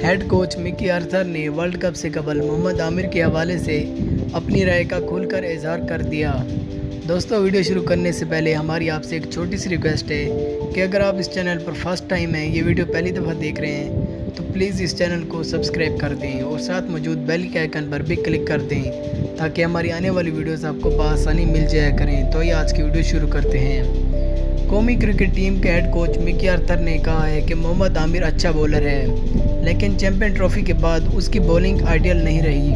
Head coach Mickey Arthur ने world cup से कबल मोहम्मद आमिर के हवाले से अपनी राय का खुलकर इजहार कर दिया। दोस्तों, वीडियो शुरू करने से पहले हमारी आपसे एक छोटी सी रिक्वेस्ट है कि अगर आप इस चैनल पर फर्स्ट टाइम हैं, ये वीडियो पहली दफ़ा देख रहे हैं, तो प्लीज़ इस चैनल को सब्सक्राइब कर दें और साथ मौजूद बेल के आइकन पर भी क्लिक कर दें ताकि हमारी आने वाली वीडियोस आपको बआसानी मिल जाया करें। तो ये आज की वीडियो शुरू करते हैं। कौमी क्रिकेट टीम के हेड कोच मिकी आर्थर ने कहा है कि मोहम्मद आमिर अच्छा बॉलर है, लेकिन चैंपियन ट्रॉफी के बाद उसकी बॉलिंग आइडियल नहीं रही।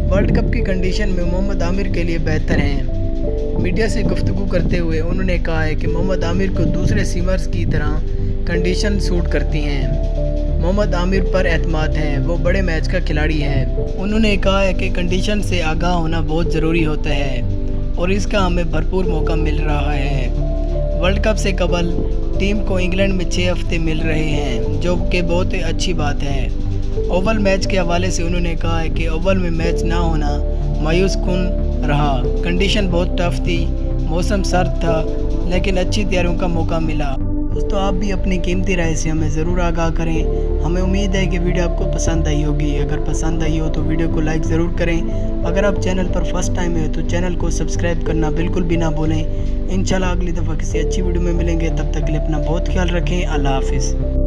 वर्ल्ड कप की कंडीशन में मोहम्मद आमिर के लिए बेहतर हैं। मीडिया से गुफ्तगू करते हुए उन्होंने कहा है कि मोहम्मद आमिर को दूसरे सीमर्स की तरह कंडीशन सूट करती हैं। मोहम्मद आमिर पर एतमाद है, वो बड़े मैच का खिलाड़ी है। उन्होंने कहा है कि कंडीशन से आगाह होना बहुत ज़रूरी होता है और इसका हमें भरपूर मौका मिल रहा है। वर्ल्ड कप से कबल टीम को इंग्लैंड में 6 हफ्ते मिल रहे हैं, जो कि बहुत ही अच्छी बात है। ओवल मैच के हवाले से उन्होंने कहा है कि ओवल में मैच ना होना मायूस कुन रहा। कंडीशन बहुत टफ थी, मौसम सर्द था, लेकिन अच्छी तैयारियों का मौका मिला। दोस्तों, आप भी अपनी कीमती राय से हमें ज़रूर आगाह करें। हमें उम्मीद है कि वीडियो आपको पसंद आई होगी। अगर पसंद आई हो तो वीडियो को लाइक ज़रूर करें। अगर आप चैनल पर फर्स्ट टाइम है तो चैनल को सब्सक्राइब करना बिल्कुल भी ना भूलें। इंशाल्लाह अगली दफ़ा किसी अच्छी वीडियो में मिलेंगे। तब तक के लिए अपना बहुत ख्याल रखें। अल्लाह हाफिज़।